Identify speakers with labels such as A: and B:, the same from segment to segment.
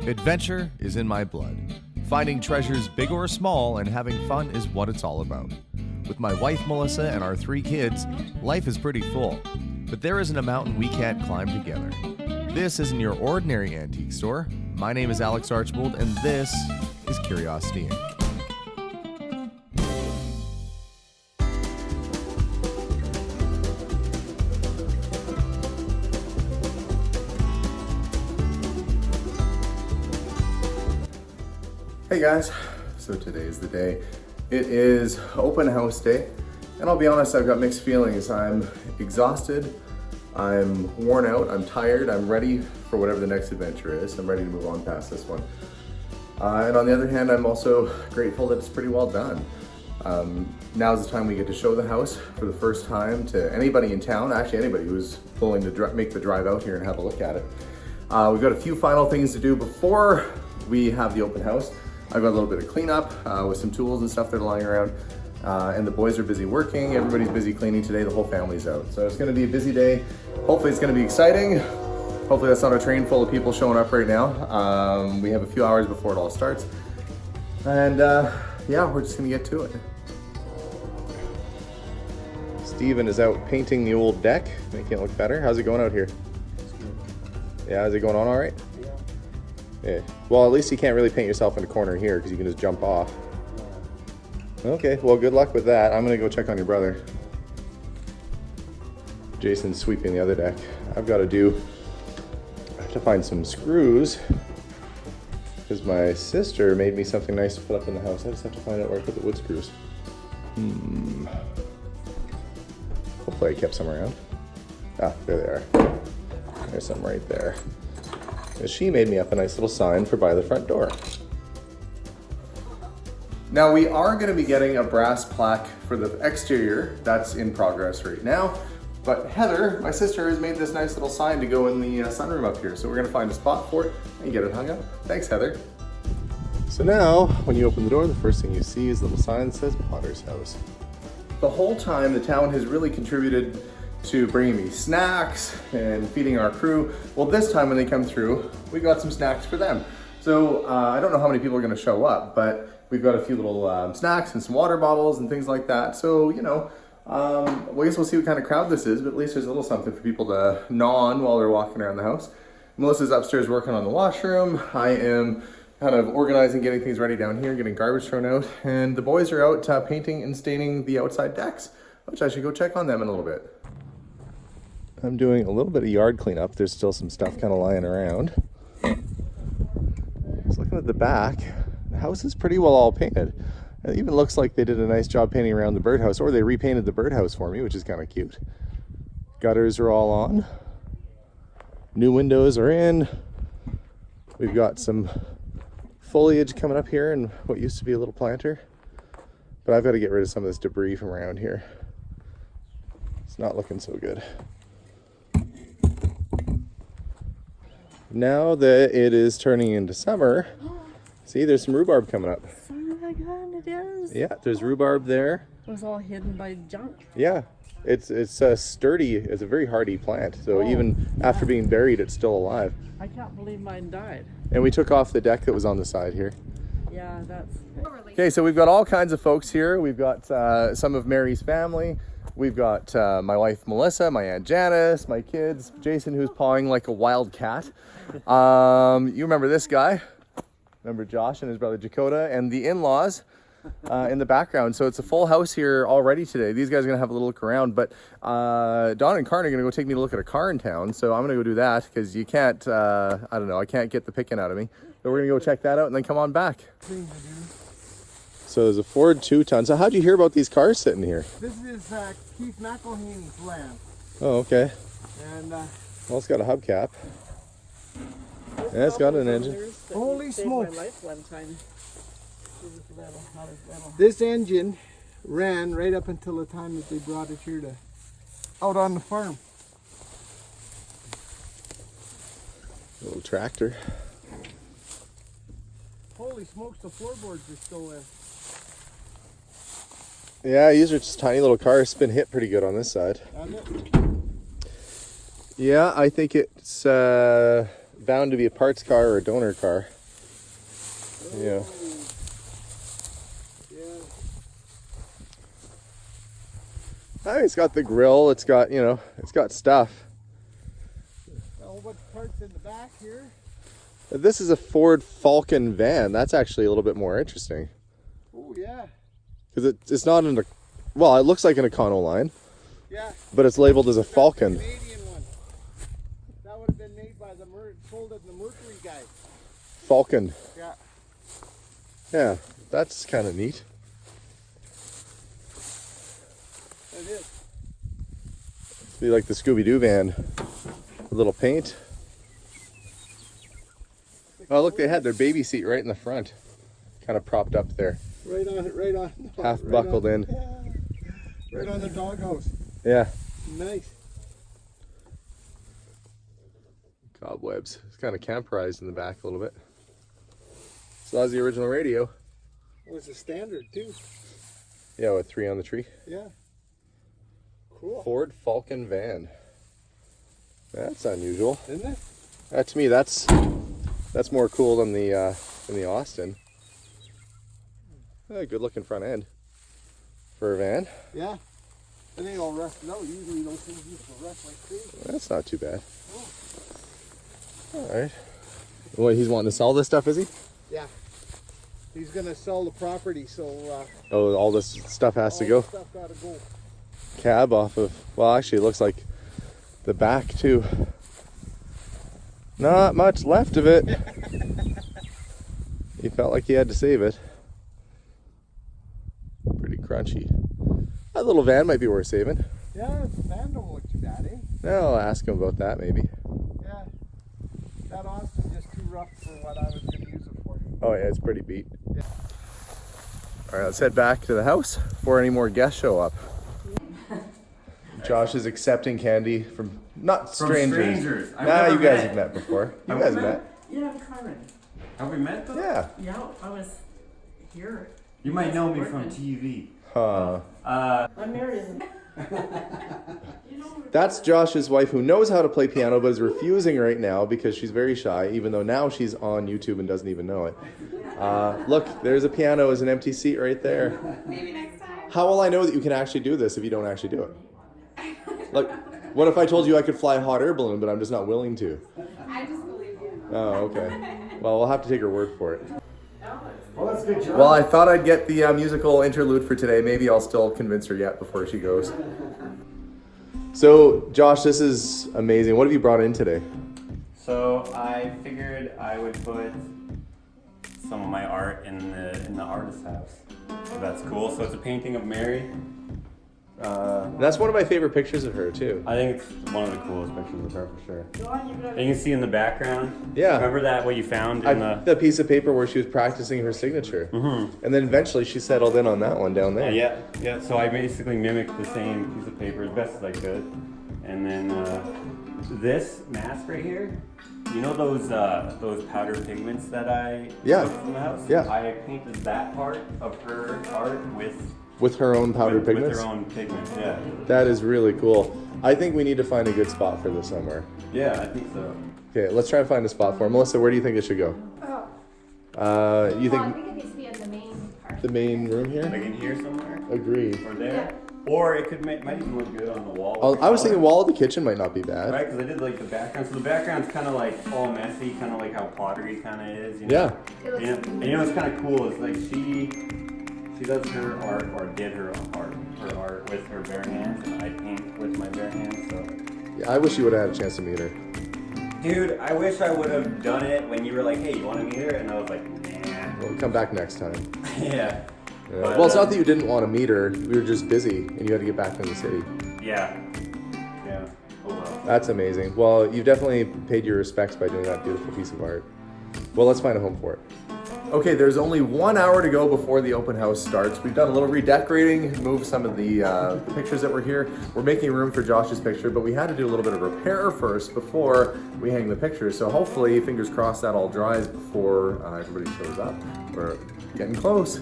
A: Adventure is in my blood. Finding treasures big or small and having fun is what it's all about. With my wife Melissa and our 3 kids, life is pretty full. But there isn't a mountain we can't climb together. This isn't your ordinary antique store. My name is Alex Archbold and this is Curiosity Inc.
B: Hey guys, so today's the day. It is open house day, and I'll be honest, I've got mixed feelings. I'm exhausted, I'm worn out, I'm tired, I'm ready for whatever the next adventure is. I'm ready to move on past this one. And on the other hand, I'm also grateful that it's pretty well done. Now's the time we get to show the house for the first time to anybody in town, actually anybody who's willing to make the drive out here and have a look at it. We've got a few final things to do before we have the open house. I've got a little bit of cleanup with some tools and stuff that are lying around. And the boys are busy working. Everybody's busy cleaning today. The whole family's out. So it's gonna be a busy day. Hopefully it's gonna be exciting. Hopefully that's not a train full of people showing up right now. We have a few hours before it all starts. And yeah, we're just gonna get to it. Steven is out painting the old deck, making it look better. How's it going out here? Yeah, is it going on all right? Yeah. Well, at least you can't really paint yourself in a corner here because you can just jump off. Okay, well, good luck with that. I'm gonna go check on your brother. Jason's sweeping the other deck. I have to find some screws because my sister made me something nice to put up in the house. I just have to find out where I put the wood screws. Hopefully I kept some around. Ah, there they are. There's some right there. She made me up a nice little sign for by the front door. Now we are going to be getting a brass plaque for the exterior. That's in progress right now. But Heather, my sister, has made this nice little sign to go in the sunroom up here. So we're going to find a spot for it and get it hung up. Thanks, Heather. So now, when you open the door, the first thing you see is a little sign that says Potter's House. The whole time, the town has really contributed to bringing me snacks and feeding our crew. Well, this time when they come through, we got some snacks for them. So I don't know how many people are gonna show up, but we've got a few little snacks and some water bottles and things like that. So, you know, I guess we'll see what kind of crowd this is, but at least there's a little something for people to gnaw on while they're walking around the house. Melissa's upstairs working on the washroom. I am kind of organizing, getting things ready down here, getting garbage thrown out. And the boys are out painting and staining the outside decks, which I should go check on them in a little bit. I'm doing a little bit of yard cleanup. There's still some stuff kind of lying around. Just looking at the back, the house is pretty well all painted. It even looks like they did a nice job painting around the birdhouse, or they repainted the birdhouse for me, which is kind of cute. Gutters are all on. New windows are in. We've got some foliage coming up here and what used to be a little planter. But I've got to get rid of some of this debris from around here. It's not looking so good. Now that it is turning into summer, see, there's some rhubarb coming up.
C: Oh my god, it is.
B: Yeah, there's rhubarb there.
C: It was all hidden by junk.
B: Yeah, it's sturdy. It's a very hardy plant. So even after being buried, it's still alive.
C: I can't believe mine died.
B: And we took off the deck that was on the side here.
C: Yeah, that's...
B: Okay, so we've got all kinds of folks here. We've got some of Mary's family. We've got my wife Melissa, my Aunt Janice, my kids, Jason, who's pawing like a wild cat. You remember this guy? Remember Josh and his brother Dakota, and the in-laws in the background. So it's a full house here already today. These guys are gonna have a little look around, but Don and Karn are gonna go take me to look at a car in town. So I'm gonna go do that because you can't, I don't know, I can't get the picking out of me. So we're gonna go check that out and then come on back. So there's a Ford 2-ton. So how'd you hear about these cars sitting here?
D: This is Keith McElhaney's land.
B: Oh, okay.
D: And
B: well, it's got a hubcap. Yeah, it's got an engine.
D: Holy
C: Saved
D: smokes.
C: my life one time.
D: this engine ran right up until the time that they brought it here to out on the farm.
B: Little tractor.
D: Holy smokes, the floorboards are still there.
B: Yeah, these are just tiny little cars. It's been hit pretty good on this side. Yeah, I think it's bound to be a parts car or a donor car. Yeah.
D: Yeah.
B: I mean, it's got the grill. It's got, you know, it's got stuff.
D: A whole bunch of parts in the back here.
B: This is a Ford Falcon van. That's actually a little bit more interesting.
D: Oh yeah.
B: Because it's not in a, well, it looks like an Econoline,
D: Yeah.
B: but it's labeled as a
D: That's the
B: Falcon.
D: Canadian one. That would have been made by the sold at the Mercury guy.
B: Falcon.
D: Yeah.
B: Yeah, that's kind of neat.
D: It is.
B: Be like the Scooby-Doo van. A little paint. Oh, look, they had their baby seat right in the front. Kind of propped up there.
D: Right on.
B: Half
D: right
B: buckled
D: on,
B: in.
D: Yeah. Right on the doghouse.
B: Yeah.
D: Nice.
B: Cobwebs. It's kind of camperized in the back a little bit. So that was the original radio.
D: Oh, it's a standard too.
B: Yeah, with 3 on the tree.
D: Yeah. Cool.
B: Ford Falcon van. That's unusual.
D: Isn't it?
B: To me, that's more cool than the Austin. Good looking front end for a van.
D: Yeah. It ain't all rusted out. Usually those things used to rust like crazy.
B: That's not too bad. All right. Well, he's wanting to sell this stuff, is he?
D: Yeah. He's gonna sell the property, so
B: Oh, all this stuff has to go.
D: the stuff gotta go.
B: Cab off of, well, actually it looks like the back too. Not much left of it. He felt like he had to save it. Pretty crunchy. That little van might be worth saving.
D: Yeah, the van don't look too bad, eh?
B: I'll ask him about that maybe.
D: Yeah. That Austin's just too rough for what I was gonna use it for.
B: Oh yeah, it's pretty beat.
D: Yeah.
B: All right, let's head back to the house before any more guests show up. Josh is accepting candy from not strangers.
E: I've
B: Nah,
E: never
B: you guys
E: met.
B: have met before. You
E: Have
B: guys
E: we
B: met.
C: Yeah, Carmen.
E: Have we met though?
B: Yeah.
C: Yeah, I was here.
E: You might know me from TV.
B: Huh.
C: I'm married.
B: That's Josh's wife, who knows how to play piano but is refusing right now because she's very shy, even though now she's on YouTube and doesn't even know it. Look, there's a piano as an empty seat right there.
F: Maybe next time.
B: How will I know that you can actually do this if you don't actually do it? Like, what if I told you I could fly a hot air balloon, but I'm just not willing to?
F: I just believe you.
B: Oh, okay. Well, we'll have to take her word for it.
D: Well, that's good job.
B: Well, I thought I'd get the musical interlude for today. Maybe I'll still convince her yet before she goes. So, Josh, this is amazing. What have you brought in today?
E: So I figured I would put some of my art in the artist's house. So that's cool. So it's a painting of Mary.
B: That's one of my favorite pictures of her, too.
E: I think it's one of the coolest pictures of her for sure. And you can see in the background.
B: Yeah.
E: Remember that what you found in
B: The piece of paper where she was practicing her signature.
E: Mm-hmm.
B: And then eventually she settled in on that one down there.
E: Yeah. So I basically mimicked the same piece of paper as best as I could, and then this mask right here. You know those powder pigments that I took from the house?
B: Yeah.
E: I painted that part of her art
B: With her own powder
E: with
B: pigments?
E: her own pigments. Yeah.
B: That is really cool. I think we need to find a good spot for this somewhere.
E: Yeah, I think so.
B: Okay, let's try and find a spot for it. Melissa, where do you think it should go? You
F: Well, I
B: think
F: think it needs to be in the main part.
B: the main room here?
E: Like in here somewhere,
B: Agree.
E: or there, or it might even look good on the wall.
B: I was thinking wall of the kitchen might not be bad.
E: Right, because I did like the background. So the background's kind of like all messy, kind of like how pottery kind of is. You know?
B: Yeah.
F: It looks
E: And you know what's kind of cool is like she does her art or did her art with her bare hands, and I paint with my bare hands. So,
B: Yeah, I wish you would have had a chance to meet her.
E: dude, I wish I would have done it when you were like, "Hey, you want to meet her?" And I was like, "Nah."
B: We'll come back next time.
E: Yeah.
B: Yeah.
E: But,
B: Well, it's not that you didn't want to meet her. We were just busy and you had to get back to the city.
E: Yeah. Yeah. Oh well.
B: That's amazing. Well, you've definitely paid your respects by doing that beautiful piece of art. Well, let's find a home for it. Okay, there's only 1 hour to go before the open house starts. We've done a little redecorating, moved some of the pictures that were here. We're making room for Josh's picture, but we had to do a little bit of repair first before we hang the pictures. So hopefully, fingers crossed, that all dries before everybody shows up. We're getting close.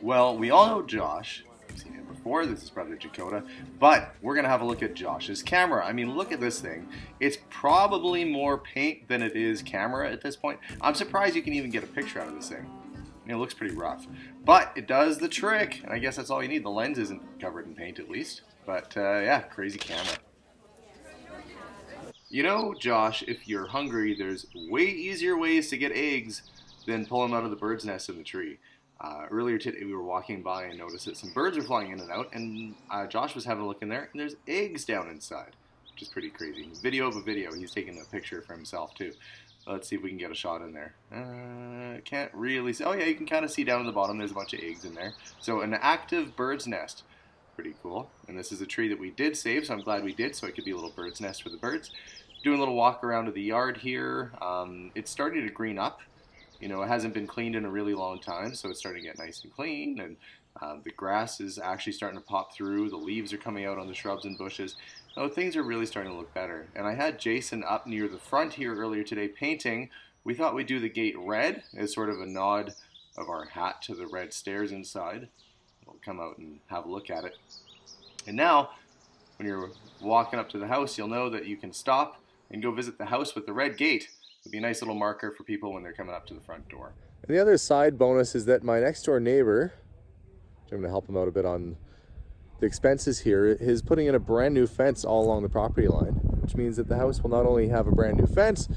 B: Well, we all know Josh. I've seen him before. This is Brother Jakota. But we're going to have a look at Josh's camera. I mean, look at this thing. It's probably more paint than it is camera at this point. I'm surprised you can even get a picture out of this thing. It looks pretty rough. But it does the trick, and I guess that's all you need. The lens isn't covered in paint, at least. But yeah, crazy camera. You know, Josh, if you're hungry, there's way easier ways to get eggs than pull them out of the bird's nest in the tree. Earlier today, we were walking by and noticed that some birds were flying in and out, and Josh was having a look in there, and there's eggs down inside, which is pretty crazy. Video of a video. He's taking a picture for himself, too. Let's see if we can get a shot in there. Can't really see. Oh, yeah, you can kind of see down at the bottom. There's a bunch of eggs in there. So an active bird's nest. Pretty cool. And this is a tree that we did save, so I'm glad we did, so it could be a little bird's nest for the birds. Doing a little walk around to the yard here. It's starting to green up. You know, it hasn't been cleaned in a really long time, so it's starting to get nice and clean. And the grass is actually starting to pop through. The leaves are coming out on the shrubs and bushes. So things are really starting to look better. And I had Jason up near the front here earlier today painting. We thought we'd do the gate red as sort of a nod of our hat to the red stairs inside. We'll come out and have a look at it. And now, when you're walking up to the house, you'll know that you can stop and go visit the house with the red gate. It'll be a nice little marker for people when they're coming up to the front door.
A: And the other side bonus is that my next door neighbor, which I'm going to help him out a bit on the expenses here, is putting in a brand new fence all along the property line, which means that the house will not only have a brand new fence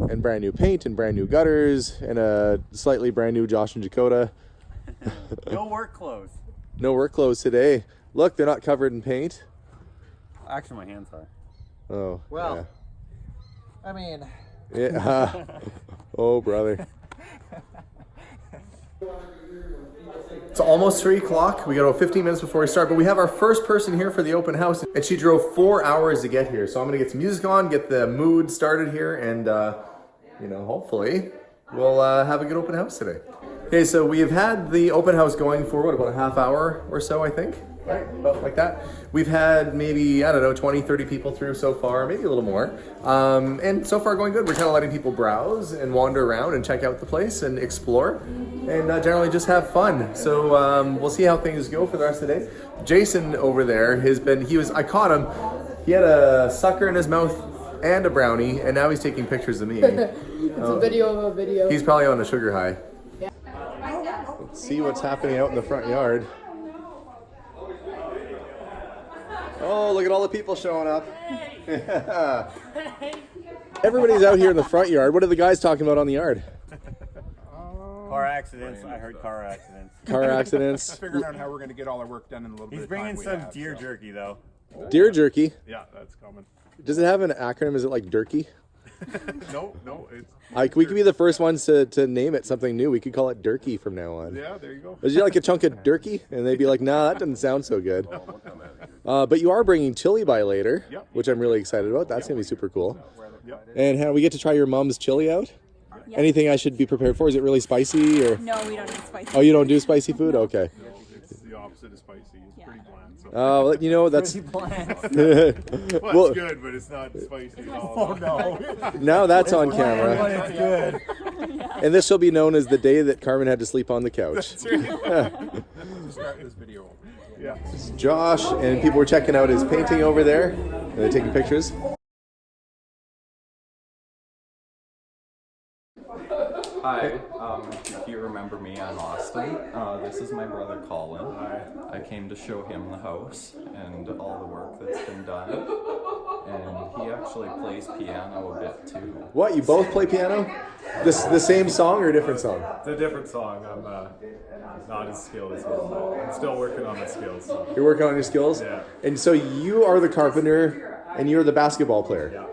A: and brand new paint and brand new gutters and a slightly brand new Josh and Jakota.
E: No work clothes.
A: No work clothes today. Look, they're not covered in paint.
E: Actually, my hands are.
A: Oh,
D: Well, I mean,
A: yeah. Oh, brother.
B: It's almost 3 o'clock. We got about 15 minutes before we start, but we have our first person here for the open house, and she drove 4 hours to get here. So I'm gonna get some music on, get the mood started here, and you know, hopefully we'll have a good open house today. Okay, so we have had the open house going for what, about a half hour or so, I think, right? About like that. We've had maybe, I don't know, 20, 30 people through so far, maybe a little more. And so far going good. We're kind of letting people browse and wander around and check out the place and explore and generally just have fun. So we'll see how things go for the rest of the day. Jason over there I caught him, he had a sucker in his mouth and a brownie, and now he's taking pictures of me.
G: It's a video of a video.
B: He's probably on a sugar high.
A: Let's see what's happening out in the front yard. Oh, look at all the people showing up. Everybody's out here in the front yard. What are the guys talking about on the yard?
E: Car accidents. I heard car accidents.
A: Car accidents.
H: Figuring out how we're going to get all our work done in a little bit
E: He's
H: of time.
E: bringing
H: we
E: some
H: have,
E: deer
H: so.
E: jerky, though.
A: Deer jerky.
H: Yeah, that's coming.
A: Does it have an acronym? Is it like Durkey?
H: No, it's.
A: We could be the first ones to name it something new. We could call it Durkey from now on.
H: Yeah, there you go.
A: Would you like a chunk of Durkey? And they'd be like, nah, that doesn't sound so good. But you are bringing chili by later,
H: Yep.
A: which I'm really excited about. That's going to be super cool.
H: Yep.
A: And how we get to try your mom's chili out?
G: Yeah.
A: Anything I should be prepared for? Is it really spicy? Or
G: No, we don't eat spicy.
A: Oh, you don't do spicy food? Okay.
H: No, it's the opposite of spicy. It's pretty bland. So.
A: Well, you know, that's...
H: Well,
A: well,
H: it's good, but it's not spicy at all. Oh, no.
A: now that's on camera.
E: It's good.
A: And this shall be known as the day that Carmen had to sleep on the couch.
H: Just start this video. Yeah.
A: Josh, and people were checking out his painting over there. And they're taking pictures.
I: Hi, if you remember me, I'm Austin. This is my brother Colin. I came to show him the house and all the work that's been done. And he actually plays piano a bit too.
A: What, you both play piano? The same song or a different song?
J: It's a different song. I'm not as skilled as him, but I'm still working on my skills. So.
A: You're working on your skills?
J: Yeah.
A: And so you are the carpenter and you're the basketball player.
J: Yeah.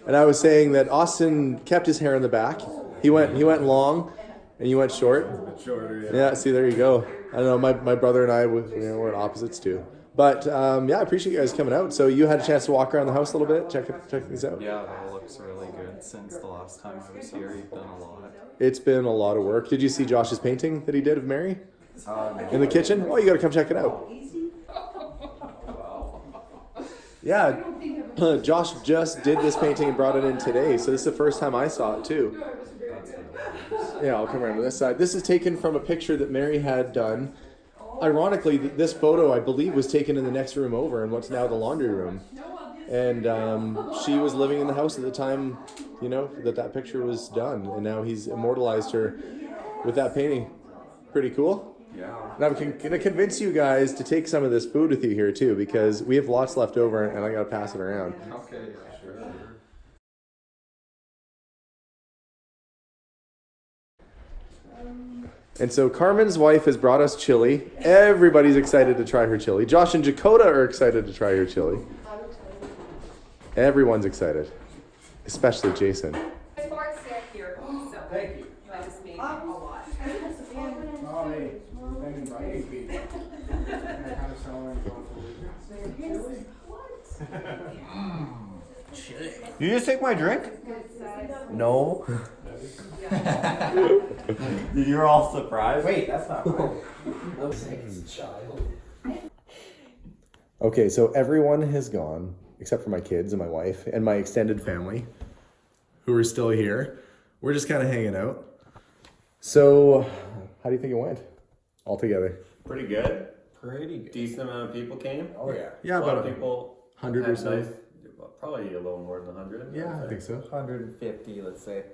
A: And I was saying that Austin kept his hair in the back. He went long and you went short.
J: Shorter,
A: Yeah, see, there you go. I don't know, my brother and I, we're opposites too. But yeah, I appreciate you guys coming out. So you had a chance to walk around the house a little bit, check things out.
I: Yeah, it all looks really good. Since the last time I was here, you've done a lot.
A: It's been a lot of work. Did you see Josh's painting that he did of Mary in the kitchen? Oh, you got to come check it out. Yeah, Josh just did this painting and brought it in today, so this is the first time I saw it too. Yeah, I'll come around to this side. This is taken from a picture that Mary had done
B: ironically, this photo, I believe, was taken in the next room over in what's now the laundry room. And she was living in the house at the time, you know, that picture was done. And now he's immortalized her with that painting. Pretty cool.
I: Yeah.
B: And I'm going to convince you guys to take some of this food with you here too, because we have lots left over and I got to pass it around.
I: Okay, sure.
B: And so Carmen's wife has brought us chili. Everybody's excited to try her chili. Josh and Dakota are excited to try her chili. Everyone's excited, especially Jason.
F: Sports there here, so.
D: Thank you.
F: I just made a lot.
D: Oh, hey, you've been inviting people. I kind of sound like
A: You just take my drink? No.
E: You're all surprised.
H: Wait, that's not right.
B: Okay, so everyone has gone, except for my kids and my wife and my extended family, who are still here. We're just kind of hanging out. So, how do you think it went altogether?
E: Pretty good.
I: Pretty good.
E: Decent amount of people came.
H: Oh yeah.
B: Yeah,
E: A lot
B: about
E: of people.
B: 100 or
E: had
B: so.
E: nice- Probably a little more than 100.
B: Yeah, I think so.
H: 150, let's say.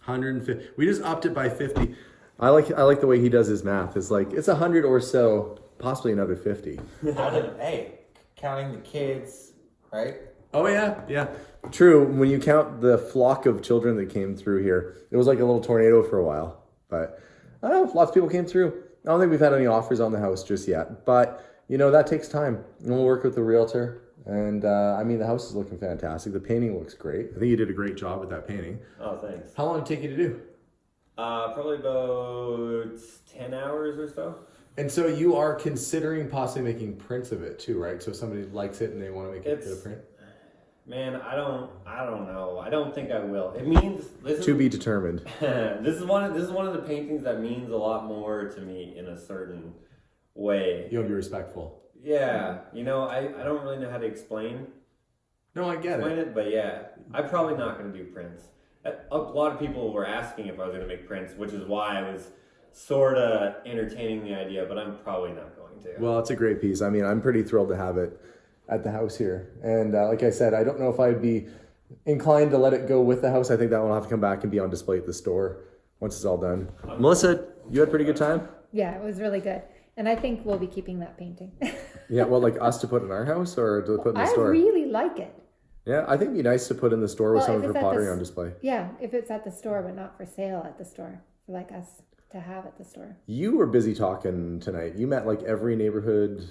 B: 150. We just upped it by 50. I like the way he does his math. It's like it's 100 or so, possibly another 50.
H: Hey, counting the kids, right?
B: Oh yeah. True. When you count the flock of children that came through here, it was like a little tornado for a while. But I don't know. Lots of people came through. I don't think we've had any offers on the house just yet. But you know that takes time. And we'll work with the realtor. And I mean, the house is looking fantastic. The painting looks great. I think you did a great job with that painting.
E: Oh, thanks.
B: How long did it take you to do?
E: Probably about 10 hours or so.
B: And so you are considering possibly making prints of it too, right? So if somebody likes it and they want to make it a print?
E: Man, I don't know. I don't think I will. It means
B: To be determined.
E: this is one of the paintings that means a lot more to me in a certain way.
B: You'll be respectful.
E: Yeah, you know, I don't really know how to explain
B: No, I get
E: it, but yeah, I'm probably not going to do prints. A lot of people were asking if I was going to make prints, which is why I was sort of entertaining the idea, but I'm probably not going to.
B: Well, it's a great piece. I mean, I'm pretty thrilled to have it at the house here. And like I said, I don't know if I'd be inclined to let it go with the house. I think that one will have to come back and be on display at the store once it's all done. Melissa, you had a pretty good time?
K: Yeah, it was really good. And I think we'll be keeping that painting.
B: Yeah, well, like us to put in our house or to put in the store?
K: I really like it.
B: Yeah, I think it'd be nice to put in the store with some of
K: if
B: her
K: it's at
B: pottery
K: the
B: on display.
K: Yeah, if it's at the store, but not for sale at the store. For like us to have at the store.
B: You were busy talking tonight. You met like every neighborhood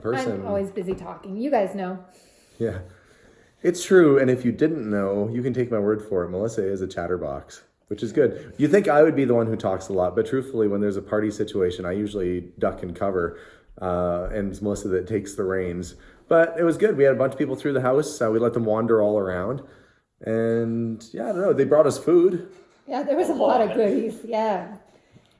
B: person.
K: I'm always busy talking. You guys know.
B: Yeah, it's true. And if you didn't know, you can take my word for it. Melissa is a chatterbox, which is good. You think I would be the one who talks a lot, but truthfully, when there's a party situation, I usually duck and cover, and it's Melissa that takes the reins. But it was good. We had a bunch of people through the house. We let them wander all around. And yeah, I don't know. They brought us food.
K: Yeah, there was a lot of goodies. Yeah.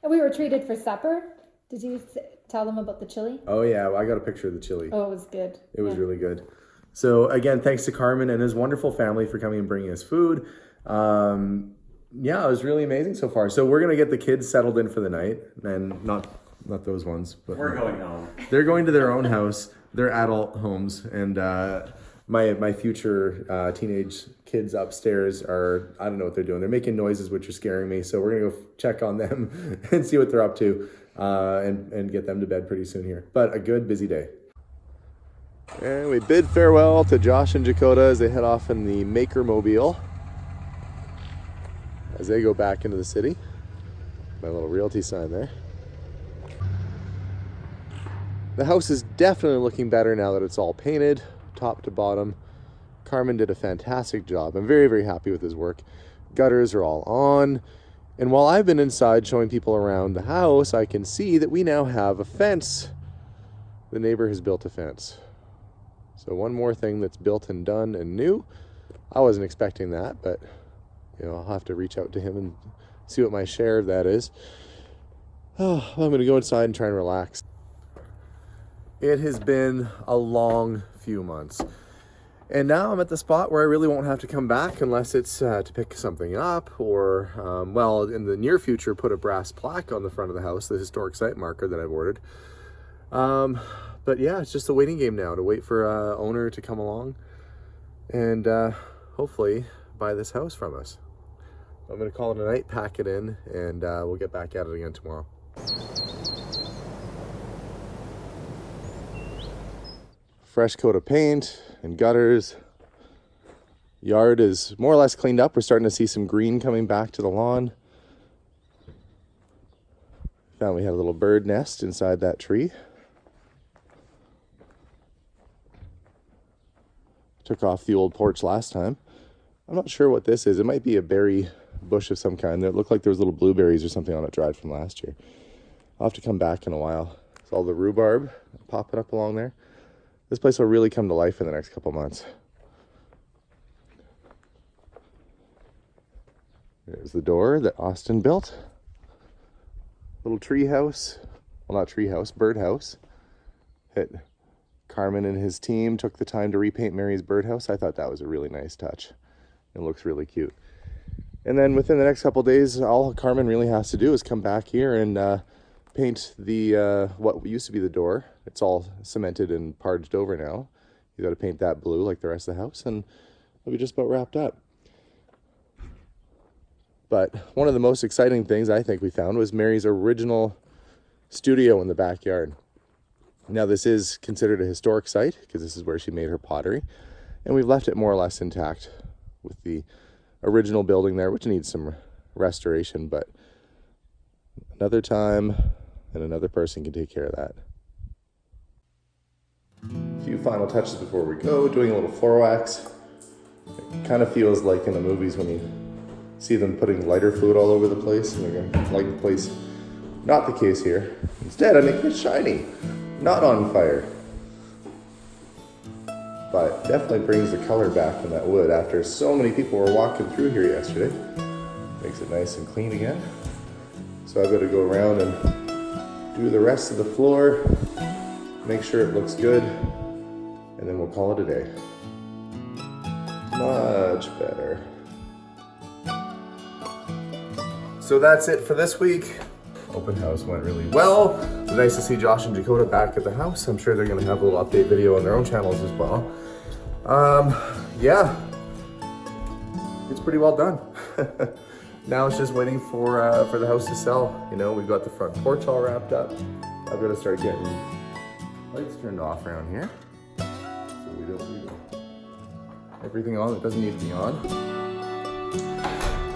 K: And we were treated for supper. Did you tell them about the chili?
B: Oh yeah, I got a picture of the chili.
K: Oh, it was good.
B: It was really good. So again, thanks to Carmen and his wonderful family for coming and bringing us food. Yeah, it was really amazing so far. So we're gonna get the kids settled in for the night, and not those ones, but
E: We're going home.
B: They're going to their own house, their adult homes, and my future teenage kids upstairs are, I don't know what they're doing. They're making noises which are scaring me. So we're gonna go check on them and see what they're up to, and get them to bed pretty soon here. But a good busy day. And we bid farewell to Josh and Dakota as they head off in the Maker Mobile as they go back into the city. My little realty sign there. The house is definitely looking better now that it's all painted, top to bottom. Carmen did a fantastic job. I'm very, very happy with his work. Gutters are all on. And while I've been inside showing people around the house, I can see that we now have a fence. The neighbor has built a fence. So one more thing that's built and done and new. I wasn't expecting that, but you know, I'll have to reach out to him and see what my share of that is. Oh, I'm going to go inside and try and relax. It has been a long few months. And now I'm at the spot where I really won't have to come back unless it's to pick something up or, well, in the near future, put a brass plaque on the front of the house, the historic site marker that I've ordered. But yeah, it's just a waiting game now to wait for owner to come along and hopefully buy this house from us. I'm going to call it a night, pack it in, and we'll get back at it again tomorrow. Fresh coat of paint and gutters. Yard is more or less cleaned up. We're starting to see some green coming back to the lawn. Found we had a little bird nest inside that tree. Took off the old porch last time. I'm not sure what this is. It might be a berry bush of some kind. It looked like there was little blueberries or something on it dried from last year. I'll have to come back in a while. It's all the rhubarb popping up along there. This place will really come to life in the next couple months. There's the door that Austin built. Little tree house. Well, not tree house, bird house. Carmen and his team took the time to repaint Mary's birdhouse. I thought that was a really nice touch. It looks really cute. And then within the next couple days, all Carmen really has to do is come back here and paint the what used to be the door. It's all cemented and parged over now. You got to paint that blue like the rest of the house, and we'll be just about wrapped up. But one of the most exciting things I think we found was Mary's original studio in the backyard. Now this is considered a historic site because this is where she made her pottery, and we've left it more or less intact with the original building there, which needs some restoration, but another time and another person can take care of that. A few final touches before we go, doing a little floor wax. It kind of feels like in the movies when you see them putting lighter fluid all over the place and they're gonna light the place. Not the case here. Instead, I'm making it shiny, not on fire. But definitely brings the color back from that wood after so many people were walking through here yesterday. Makes it nice and clean again. So I've got to go around and do the rest of the floor, make sure it looks good, and then we'll call it a day. Much better. So that's it for this week. Open house went really well. It's nice to see Josh and Dakota back at the house. I'm sure they're gonna have a little update video on their own channels as well. Yeah, it's pretty well done. Now it's just waiting for the house to sell. You know, we've got the front porch all wrapped up. I've got to start getting lights turned off around here, so we don't leave everything on that doesn't need to be on.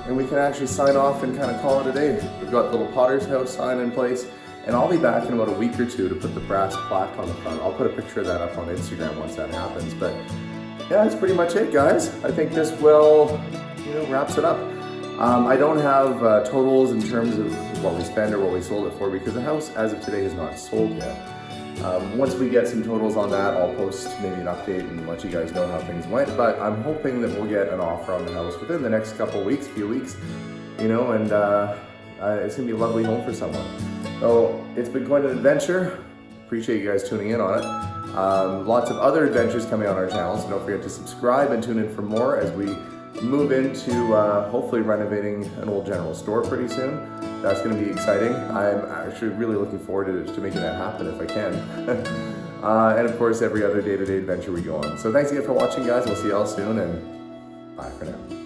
B: And we can actually sign off and kind of call it a day. We've got the little Potter's House sign in place, and I'll be back in about a week or two to put the brass plaque on the front. I'll put a picture of that up on Instagram once that happens. But yeah, that's pretty much it, guys. I think this will, wraps it up. I don't have totals in terms of what we spent or what we sold it for because the house, as of today, is not sold yet. Once we get some totals on that, I'll post maybe an update and let you guys know how things went. But I'm hoping that we'll get an offer on the house within the next few weeks, and it's gonna be a lovely home for someone. So it's been quite an adventure. Appreciate you guys tuning in on it. Lots of other adventures coming on our channel, so don't forget to subscribe and tune in for more as we move into hopefully renovating an old general store pretty soon. That's going to be exciting. I'm actually really looking forward to making that happen if I can. And of course, every other day-to-day adventure we go on. So thanks again for watching, guys. We'll see y'all soon, and bye for now.